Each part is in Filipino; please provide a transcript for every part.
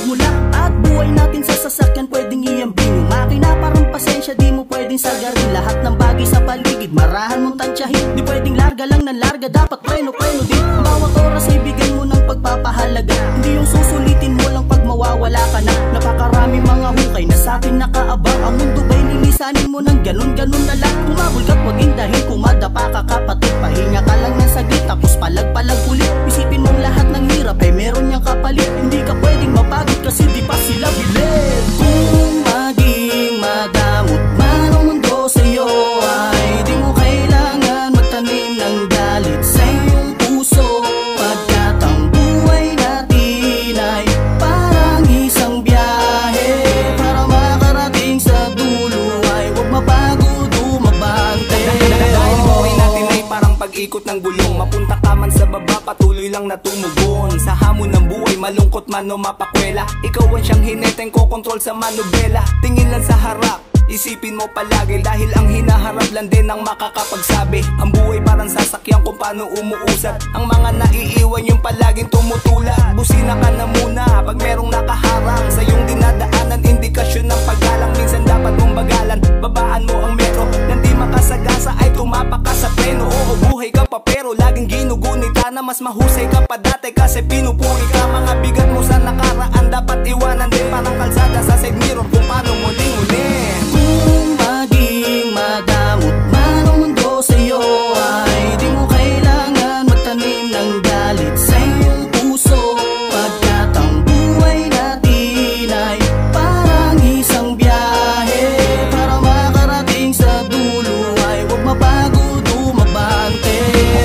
mula at buhay natin sa sasakyan pwedeng iambing. Yung makina parang pasensya, di mo pwedeng sagarin. Lahat ng bagay sa paligid, marahan mong tansyahin. Di pwedeng larga lang ng larga, dapat preno-preno din. Ang bawat oras ay bigyan mo ng pagpapahalaga. Hindi yung susulitin mo lang pag mawawala ka na. Napakarami mga hukay na sa atin nakaabang. Ang mundo ba'y lilisanin mo ng ganun-ganun na lang? Kumabol ka't wag indahin, kumadapa ka kapatid. Pahinga ka lang ng saglit, tapos palag-palag ulit. Isipin mong lahat ng hirap ay meron niyang kapalit. Hindi ka pwedeng mapagod kasi di pa sila bilid. Kung maging madamot man ang mundo sa'yo, ay di mo kailangan magtanim ng galit sa iyong puso. Pagkat ang buhay natin ay parang isang biyahe. Para makarating sa dulo ay huwag mapagod umabante. Dahil buhay natin ay parang pag-ikot ng gulong. Mapunta ka man sa baba, patuloy lang na tumugon. Sa hamon ng buhay, malungkot man o mapakwela, ikaw ang siyang hineteng kokontrol sa manubela. Tingin lang sa harap, isipin mo palagi, dahil ang hinaharap lang din ang makakapagsabi. Ang buhay parang sasakyan kung paano umuusad. Ang mga naiiwan yung palaging tumutulad. Busina ka na muna pag merong nakaharang sa iyong dinadaanan, indikasyon ng paggalang. Minsan dapat mong bagalan, babaan mo ang metro. Nang di makasagasa ay tumapak ka sa preno. Oo, buhay ka pa pero laging ginugunita na mas mahusay ka pa dati kasi pinupuri ka. Mga bigat mo sa nakaraan dapat iwanan din, parang kalsada sa side mirror kung paano mo lingunin. Kung maging madamot man ang mundo sa'yo, ay di mo kailangan magtanim ng galit sa iyong puso. Pagkat ang buhay natin ay parang isang biyahe. Para makarating sa dulo ay huwag mapagod umabante.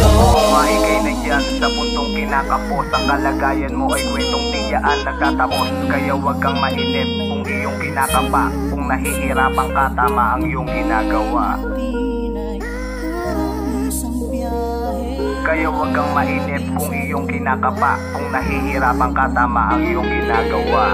Buhay kay nandiyan sa puntong kinakapos. Ang kalagayan mo ay kwentong tiyaan nagtatapos. Kaya huwag kang mainip kung iyong kinakapa. Kung nahihirapan ka, tama ang iyong ginagawa. Kaya huwag kang mainip kung iyong kinakapa. Kung nahihirapan ka, tama ang iyong ginagawa.